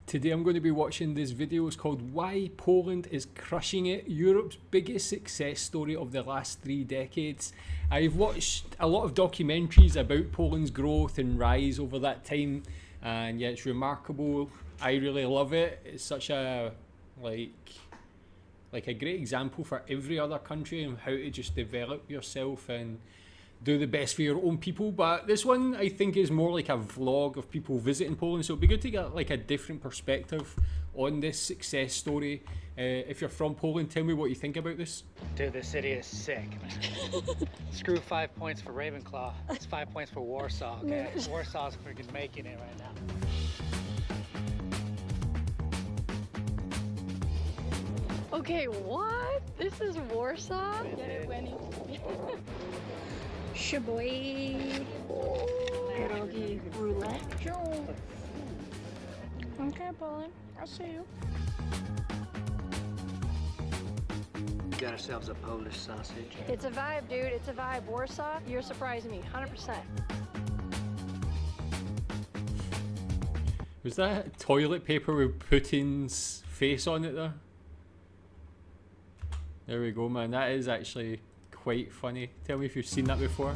Today I'm going to be watching this video. It's called Why Poland is Crushing It, Europe's biggest success story of the last 3 decades. I've watched a lot of documentaries about Poland's growth and rise over that time, and yeah, it's remarkable. I really love it. It's such a like a great example for every other country and how to just develop yourself and do the best for your own people. But this one I think is more like a vlog of people visiting Poland, so it'd be good to get like a different perspective on this success story. If you're from Poland, tell me what you think about this. Dude, this city is sick, man. Screw 5 points for Ravenclaw. It's 5 points for Warsaw, okay? Warsaw's freaking making it right now. Okay, what? This is Warsaw? Get it, Winnie? Shaboy. Pierogi roulette. Okay, Poland. I'll see you. Got ourselves a Polish sausage. It's a vibe, dude. It's a vibe. Warsaw, you're surprising me. 100%. Was that toilet paper with Putin's face on it there? There we go, man. That is actually quite funny. Tell me if you've seen that before.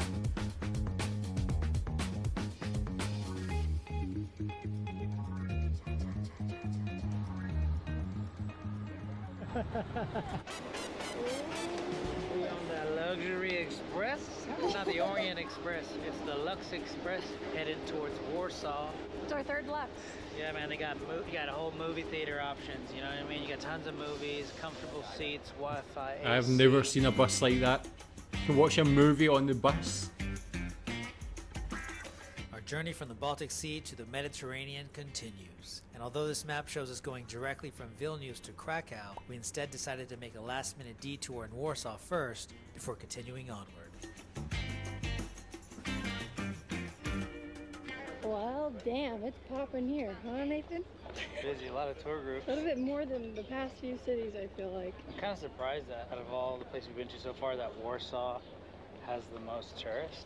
We on the Luxury Express. It's not the Orient Express. It's the Lux Express headed towards Warsaw. It's our third Lux. Yeah, man, they got you got a whole movie theater options. You know what I mean? You got tons of movies, comfortable seats, Wi-Fi. AC. I've never seen a bus like that. You can watch a movie on the bus. Our journey from the Baltic Sea to the Mediterranean continues. And although this map shows us going directly from Vilnius to Krakow, we instead decided to make a last-minute detour in Warsaw first before continuing onward. Well, damn, it's popping here, huh, Nathan? Busy, a lot of tour groups. A little bit more than the past few cities, I feel like. I'm kind of surprised that out of all the places we've been to so far, that Warsaw has the most tourists.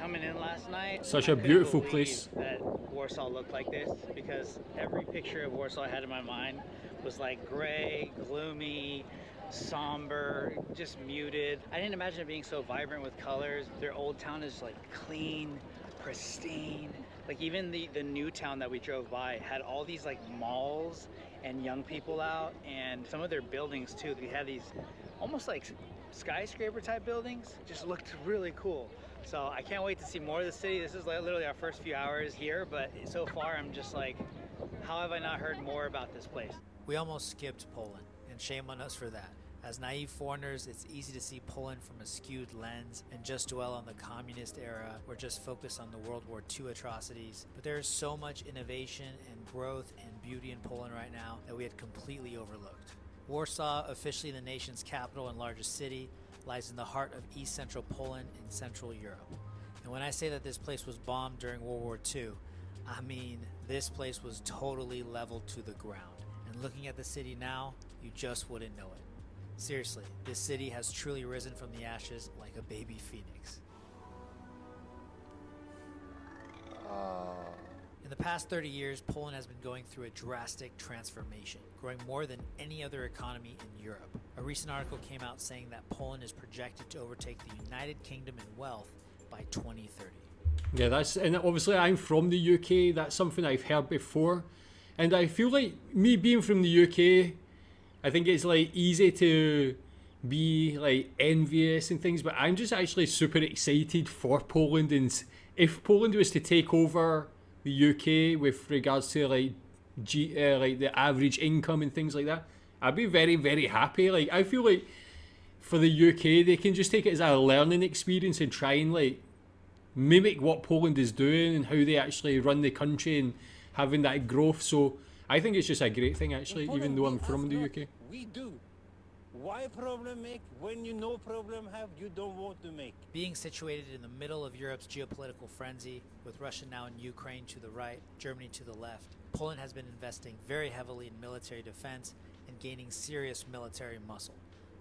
Coming in last night, Such a I couldn't beautiful believe place. that Warsaw looked like this, because every picture of Warsaw I had in my mind was like gray, gloomy, somber, just muted. I didn't imagine it being so vibrant with colors. Their old town is like clean, pristine. Like even the new town that we drove by had all these like malls and young people out, and some of their buildings too. They had these almost like skyscraper type buildings. Just looked really cool. So I can't wait to see more of the city. This is like literally our first few hours here, but so far I'm just like, how have I not heard more about this place? We almost skipped Poland, and shame on us for that. As naive foreigners, it's easy to see Poland from a skewed lens and just dwell on the communist era or just focus on the World War II atrocities. But there is so much innovation and growth and beauty in Poland right now that we had completely overlooked. Warsaw, officially the nation's capital and largest city, lies in the heart of East Central Poland in Central Europe. And when I say that this place was bombed during World War II, I mean this place was totally leveled to the ground. And looking at the city now, you just wouldn't know it. Seriously, this city has truly risen from the ashes like a baby phoenix. In the past 30 years, Poland has been going through a drastic transformation, growing more than any other economy in Europe. A recent article came out saying that Poland is projected to overtake the United Kingdom in wealth by 2030. Yeah, and obviously I'm from the UK. That's something I've heard before, and I feel like me being from the UK, I think it's like easy to be like envious and things, but I'm just actually super excited for Poland. And if Poland was to take over the UK with regards to like the average income and things like that, I'd be very, very happy. Like I feel like for the UK, they can just take it as a learning experience and try and like mimic what Poland is doing and how they actually run the country and having that growth. So I think it's just a great thing actually, even though I'm from the UK. We do. Why problem make when you no problem have you don't want to make? Being situated in the middle of Europe's geopolitical frenzy, with Russia now in Ukraine to the right, Germany to the left, Poland has been investing very heavily in military defense and gaining serious military muscle.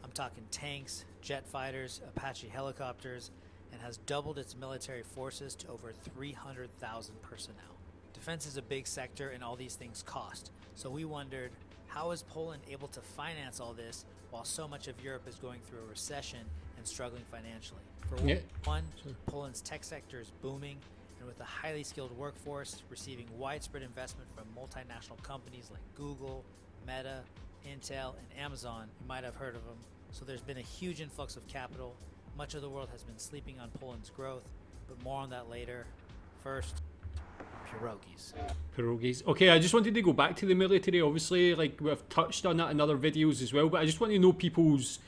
I'm talking tanks, jet fighters, Apache helicopters, and has doubled its military forces to over 300,000 personnel. Defense is a big sector and all these things cost. So we wondered, how is Poland able to finance all this while so much of Europe is going through a recession and struggling financially? For one, Poland's tech sector is booming, and with a highly skilled workforce receiving widespread investment from multinational companies like Google, Meta, Intel, and Amazon, you might have heard of them. So there's been a huge influx of capital. Much of the world has been sleeping on Poland's growth, but more on that later. First, pierogies. Okay, I just wanted to go back to the military. Obviously, like we've touched on that in other videos as well, but I just want to know people's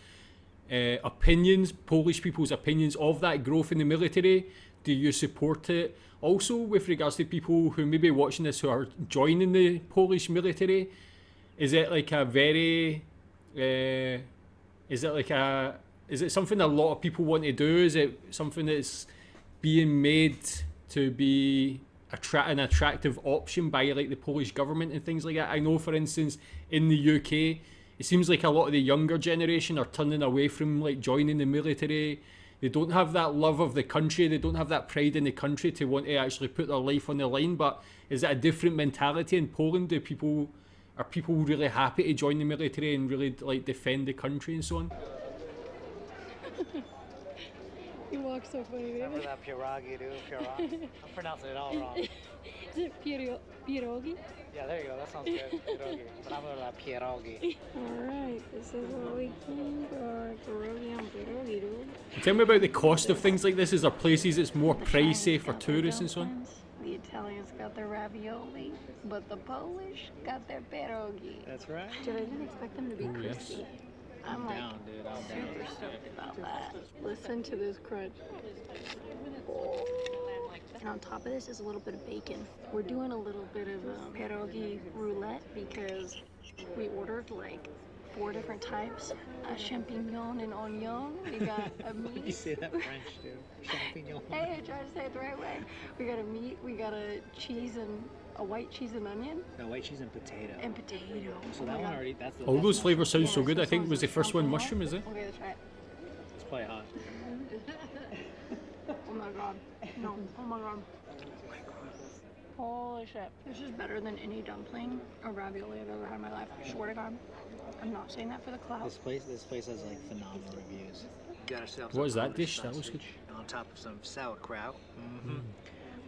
opinions, Polish people's opinions of that growth in the military. Do you support it? Also, with regards to people who may be watching this who are joining the Polish military, is it like a very, is it something a lot of people want to do? Is it something that's being made to be an attractive option by like the Polish government and things like that? I know, for instance, in the UK, it seems like a lot of the younger generation are turning away from like joining the military. They don't have that love of the country. They don't have that pride in the country to want to actually put their life on the line. But is it a different mentality in Poland? Are people really happy to join the military and really like defend the country and so on? You walk so funny, baby. Remember that pierogi, dude? Pierogi. I'm pronouncing it all wrong. Is it pierogi? Yeah, there you go. That sounds good. Pierogi. But I'm going to pierogi. Alright, this is what we came for. Pierogi, dude. Tell me about the cost of things like this. Is there places it's more pricey for tourists and so on? The Italians got their ravioli, but the Polish got their pierogi. That's right. Dude, I didn't expect them to be Yes. crispy. I'm like Down, dude. I'm super down. stoked about that. Listen to this crunch. And on top of this is a little bit of bacon. We're doing a little bit of pierogi roulette because we ordered like 4 different types. Champignon and onion. We got a meat. You say that French, dude. Champignon. Hey, I tried to say it the right way. We got a meat, we got a cheese and a white cheese and onion. No, white cheese and potato. And potato. So that one already, that's the All those flavors sound so Yeah, good. so I think sounds was the like first one champignon. mushroom, is it? Okay, let's try it. It's probably hot. Oh my god. No. Oh my god. Holy shit. This is better than any dumpling or ravioli I've ever had in my life. I swear to God. I'm not saying that for the clout. This place has like phenomenal reviews. You got ourselves What a is that Polish dish? That looks sausage on top of some sauerkraut. One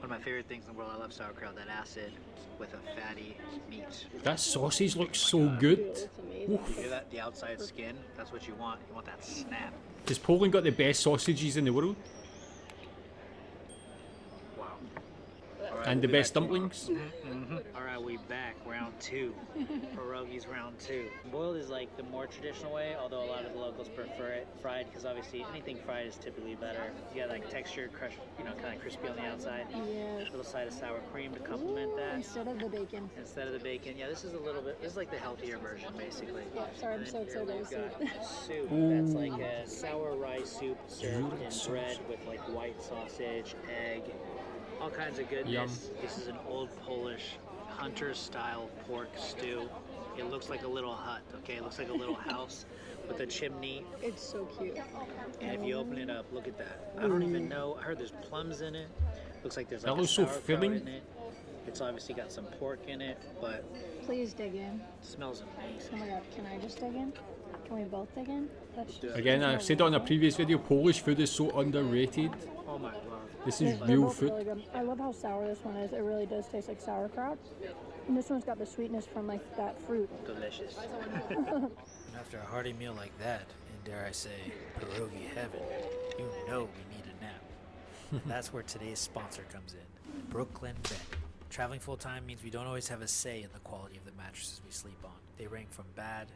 of my favorite things in the world. I love sauerkraut. That acid with a fatty meat. That sausage looks so good. It's amazing. You hear that? The outside skin. That's what you want. You want that snap. Has Poland got the best sausages in the world? Wow. And the best dumplings? All right, we back. Round 2. Pierogies round 2. Boiled is like the more traditional way, although a lot of the locals prefer it fried because obviously anything fried is typically better. You got like textured, crushed, kind of crispy on the outside. Yes. A little side of sour cream to complement that. Instead of the bacon. Instead of the bacon. Yeah, this is like the healthier version basically. Yeah, sorry, I'm And so then excited. here Soup. we've got soup that's like a sour rice soup served in bread with like white sausage, egg, all kinds of goodness. Yum. This is an old Polish hunter-style pork stew. It looks like a little hut, okay? It looks like a little house with a chimney. It's so cute. And if you open it up, look at that. I don't even know. I heard there's plums in it. Looks like there's like That looks a so sauerkraut filling. in it. It's obviously got some pork in it, but Please dig in. it smells amazing. Oh my god, can I just dig in? Can we both dig in? That's do it. Again, I've said it on a previous video, Polish food is so underrated. Oh my god. This is They're real both food. really good. I love how sour this one is. It really does taste like sauerkraut. And this one's got the sweetness from like that fruit. Delicious. After a hearty meal like that, and dare I say, pierogi heaven, you know we need a nap. That's where today's sponsor comes in, Brooklyn Bed. Traveling full-time means we don't always have a say in the quality of the mattresses we sleep on. They range from bad.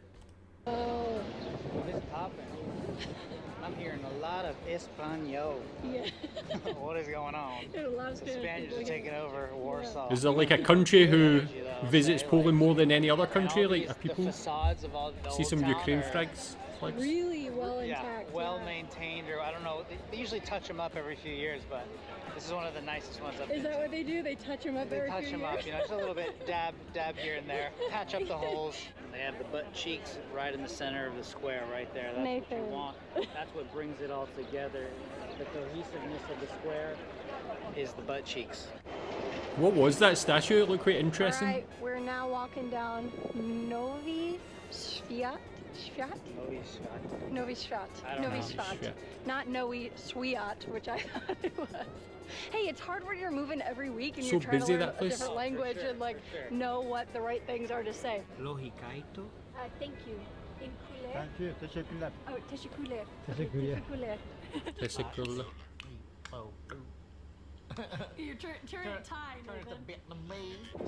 Oh, What's popping? I'm hearing a lot of Espanol. yeah. What is going on? There's a lot of The Spanish Spaniards people are again. taking over Warsaw. Is there like a country who visits Poland more than any other country? Like, are The people facades of all the see old some town Ukraine are- flags? Really well Yeah, intact. well yeah. maintained, or I don't know. They usually touch them up every few years, but this is one of the nicest ones I've Is been that to. what they do? They touch them up They every touch few them years? up, just a little bit dab here and there, patch up the holes. They have the butt cheeks right in the center of the square, right there. That's what Nathan. you want. That's what brings it all together. the cohesiveness of the square is the butt cheeks. What was that statue? It looked quite interesting. All right, we're now walking down Novi Sviat. Novi Sviat. Novi Sviat. I don't Novi know. Sviat. Sviat. Not Novi Sviat, which I thought it was. Hey, it's hard when you're moving every week and So you're trying busy, to learn that a place. different Oh, for language sure, and like for sure. know what the right things are to say. Lohikaito. Thank you. In Kule. Thank you. Teşekkürler. Oh, teşekkürler. Teşekkürler. Teşekkürler. Teşekkürler. You're turning it Thai, Nathan.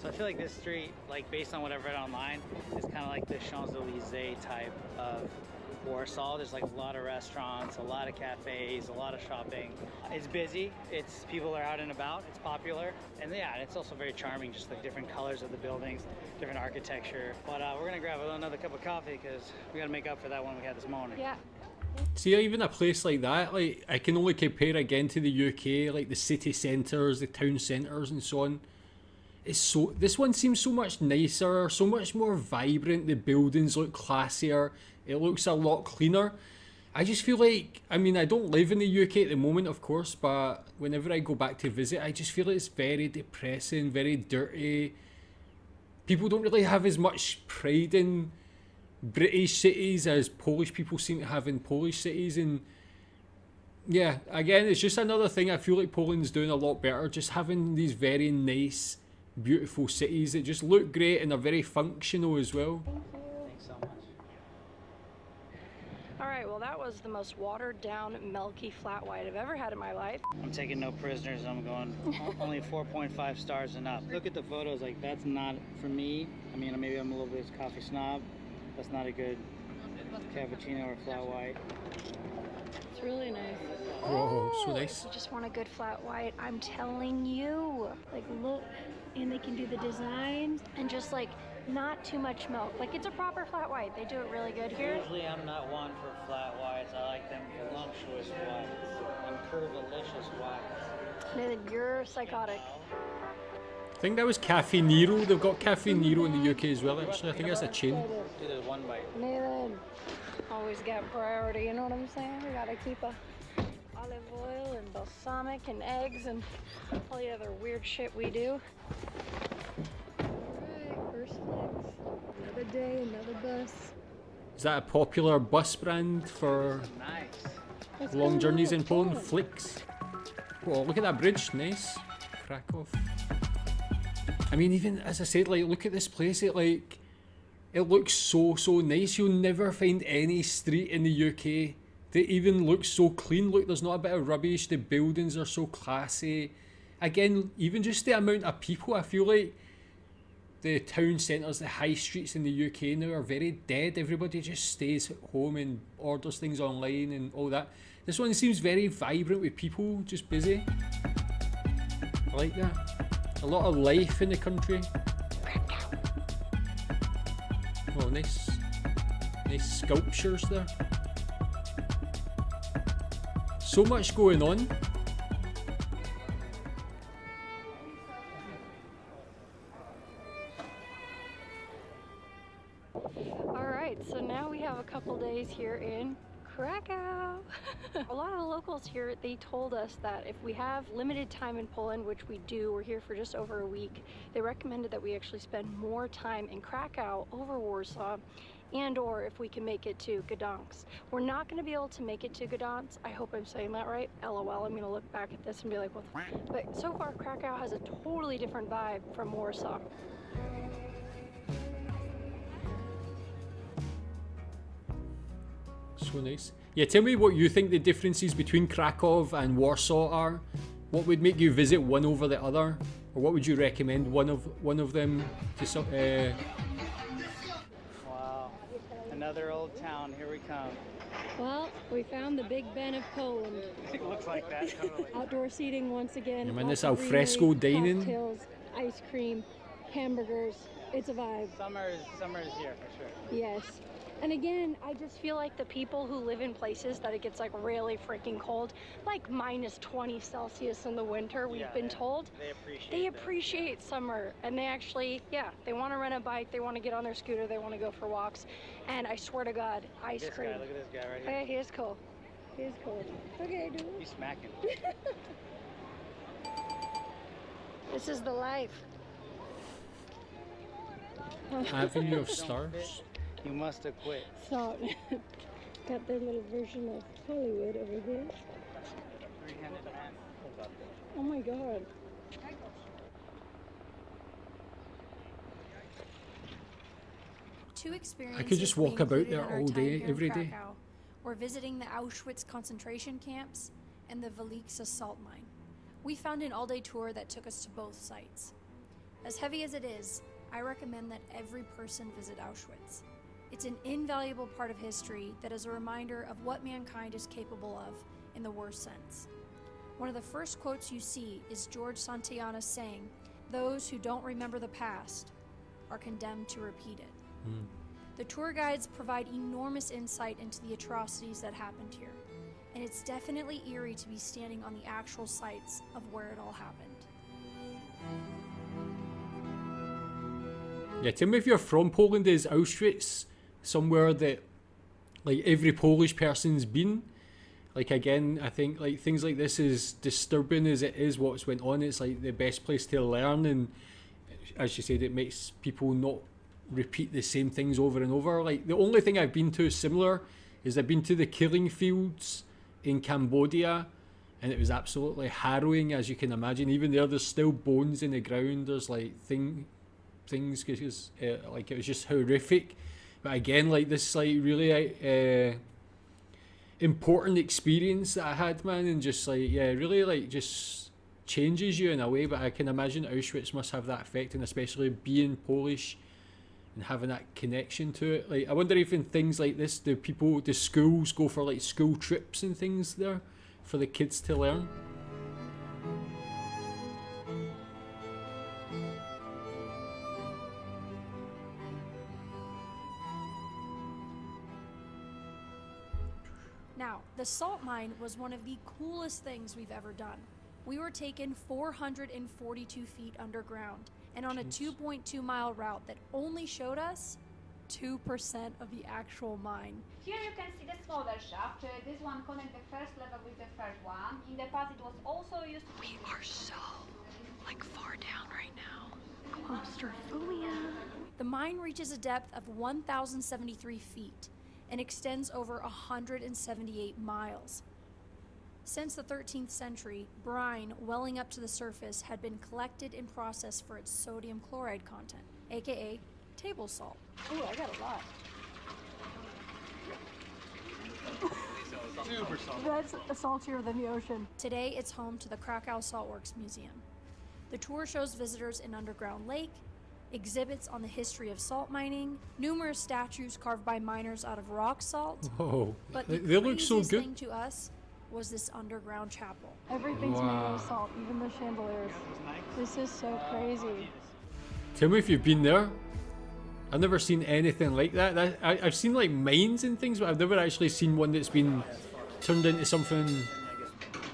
So I feel like this street, like based on what I've read online, is kind of like the Champs-Elysees type of Warsaw. There's like a lot of restaurants, a lot of cafes, a lot of shopping. It's busy, it's people are out and about, it's popular, and yeah, it's also very charming, just the different colors of the buildings, different architecture. But we're gonna grab another cup of coffee because we gotta make up for that one we had this morning. Yeah. See, even a place like that, like I can only compare again to the UK, like the city centres, the town centres, and so on. It's so. This one seems so much nicer, so much more vibrant. The buildings look classier. It looks a lot cleaner. I just feel like, I mean, I don't live in the UK at the moment, of course, but whenever I go back to visit, I just feel it's very depressing, very dirty. People don't really have as much pride in British cities as Polish people seem to have in Polish cities, and yeah, again, it's just another thing I feel like Poland's doing a lot better, just having these very nice, beautiful cities that just look great and are very functional as well. Thanks so much. All right, well, that was the most watered down, milky flat white I've ever had in my life. I'm taking no prisoners. I'm going only 4.5 stars and up. Look at the photos. Like, that's not for me. I mean, maybe I'm a little bit of a coffee snob. That's not a good cappuccino or flat white. It's really nice. Oh, so nice. You just want a good flat white. I'm telling you. Like, look, and they can do the designs and just like not too much milk. Like, it's a proper flat white. They do it really good here. Usually I'm not one for flat whites. I like them voluptuous whites and curvilicious whites. Nathan, you're psychotic. I think that was Cafe Nero. They've got Cafe Nero in the UK as well, actually. I think that's a chain. Do the one bite. Nathan, always got priority, you know what I'm saying? We gotta keep a olive oil and balsamic and eggs and all the other weird shit we do. Alright, first flex. Another day, another bus. Is that a popular bus brand for Nice. long journeys in Poland? Flix. Oh, look at that bridge. Nice. Krakow. I mean, even as I said, like, look at this place. It looks so nice. You'll never find any street in the UK that even looks so clean. Look, there's not a bit of rubbish. The buildings are so classy. Again, even just the amount of people, I feel like the town centres, the high streets in the UK now are very dead. Everybody just stays at home and orders things online and all that. This one seems very vibrant with people, just busy. I like that. A lot of life in the country. Oh, nice sculptures there. So much going on. All right, so now we have a couple days here in Krakow. A lot of the locals here, they told us that if we have limited time in Poland, which we do, we're here for just over a week, they recommended that we actually spend more time in Krakow over Warsaw, and or if we can make it to Gdansk. We're not going to be able to make it to Gdansk. I hope I'm saying that right. LOL, I'm going to look back at this and be like, what the f-? But so far, Krakow has a totally different vibe from Warsaw. So nice. Yeah, tell me what you think the differences between Krakow and Warsaw are. What would make you visit one over the other, or what would you recommend one of them to? Wow. Another old town. Here we come. Well, we found the Big Ben of Poland. It looks like that. Totally. Outdoor seating once again. Yeah, man, this lots of al fresco greenery, dining. Cocktails, ice cream, hamburgers. It's a vibe. Summer is here for sure. Yes. And again, I just feel like the people who live in places that it gets like really freaking cold, like minus 20 Celsius in the winter, we've been told. They appreciate summer, and they actually, they want to rent a bike, they want to get on their scooter, they want to go for walks. And I swear to God, ice cream. Look at this guy right here. Hey, he is cool. He's cold. Okay, dude. He's smacking. This is the life. Avenue of Stars. You must have quit. So, got their little version of Hollywood over here. Three-handed man. Oh my god. Two experiences I could just we walk about included there in our all time day, here in every day. Krakow were visiting the Auschwitz concentration camps and the Wieliczka salt mine. We found an all-day tour that took us to both sites. As heavy as it is, I recommend that every person visit Auschwitz. It's an invaluable part of history that is a reminder of what mankind is capable of in the worst sense. One of the first quotes you see is George Santayana saying, "Those who don't remember the past are condemned to repeat it." The tour guides provide enormous insight into the atrocities that happened here, and it's definitely eerie to be standing on the actual sites of where it all happened. Yeah, tell me if you're from Poland, is Auschwitz somewhere that like every Polish person's been? Like again, I think like things like this, is disturbing as it is what's went on, it's like the best place to learn, and as you said, it makes people not repeat the same things over and over. Like the only thing I've been to similar is I've been to the killing fields in Cambodia, and it was absolutely harrowing, as you can imagine. Even there's still bones in the ground. There's like things because like it was just horrific. But again, like this like really important experience that I had, man, and just like really like just changes you in a way. But I can imagine Auschwitz must have that effect, and especially being Polish and having that connection to it. Like I wonder if in things like this, do schools go for like school trips and things there for the kids to learn? Now, the salt mine was one of the coolest things we've ever done. We were taken 442 feet underground and on a 2.2 mile route that only showed us 2% of the actual mine. Here you can see the smaller shaft. This one connects the first level with the third one. In the past it was also used. We are so far down right now. Claustrophobia. The mine reaches a depth of 1,073 feet and extends over 178 miles. Since the 13th century, brine welling up to the surface had been collected and processed for its sodium chloride content, aka table salt. Ooh, I got a lot. Super salty. That's saltier than the ocean. Today, it's home to the Krakow Saltworks Museum. The tour shows visitors an underground lake, exhibits on the history of salt mining, numerous statues carved by miners out of rock salt. Oh, But the they look so craziest good. thing to us was this underground chapel. Everything's made Wow. of salt, even the chandeliers. This is so crazy. Tell me if you've been there. I've never seen anything like that. I've seen like mines and things, but I've never actually seen one that's been turned into something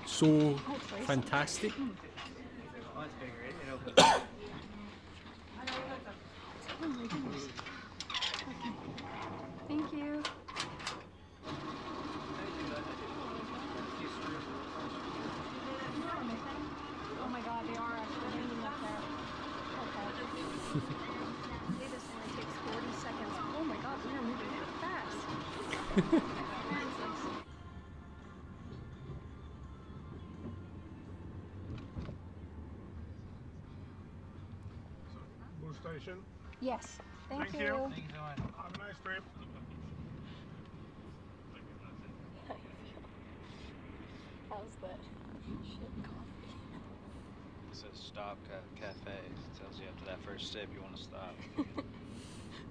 so fantastic. Oh, it's bigger. It opens. Oh my goodness. Thank you. Oh my god, they are actually hanging up there. Okay. This only takes 40 seconds. Oh my god, we are moving fast. Bus station. Yes. Thank you. you. Thank you so much. Have a nice trip. How's that shit coffee? It says stop cafe. It tells you after that first sip you want to stop. Look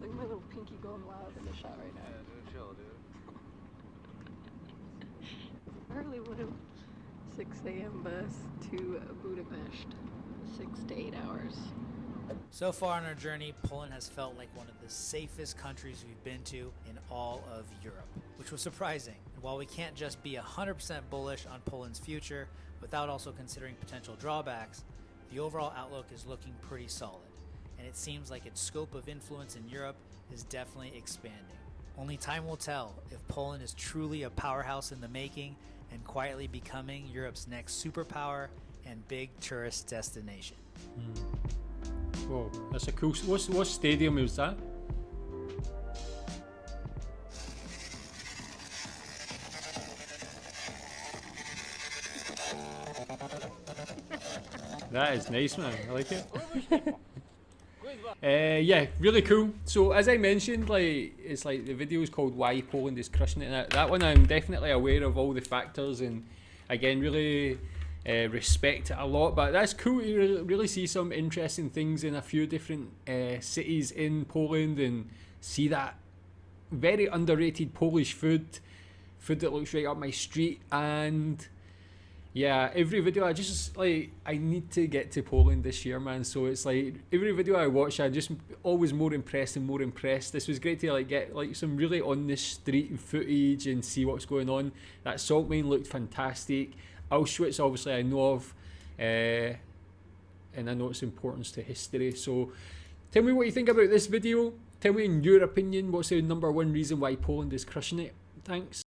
at my little pinky going wild in the shot right now. Dude, chill, dude. Early would have 6 a.m. bus to Budapest. 6 to 8 hours. So far on our journey, Poland has felt like one of the safest countries we've been to in all of Europe, which was surprising. And while we can't just be 100% bullish on Poland's future without also considering potential drawbacks, the overall outlook is looking pretty solid, and it seems like its scope of influence in Europe is definitely expanding. Only time will tell if Poland is truly a powerhouse in the making and quietly becoming Europe's next superpower and big tourist destination. Whoa, that's a cool. What stadium is that? That is nice, man. I like it. Yeah, really cool. So as I mentioned, like it's like the video is called "Why Poland is Crushing It." And that one, I'm definitely aware of all the factors, and again, really respect it a lot. But that's cool to really see some interesting things in a few different cities in Poland, and see that very underrated Polish food that looks right up my street. And yeah, every video I just like, I need to get to Poland this year, man. So it's like every video I watch, I just always more impressed and more impressed. This was great to like get like some really on the street footage and see what's going on. That salt mine looked fantastic. Auschwitz, obviously, I know of, and I know its importance to history. So tell me what you think about this video. Tell me in your opinion, what's the #1 reason why Poland is crushing it. Thanks.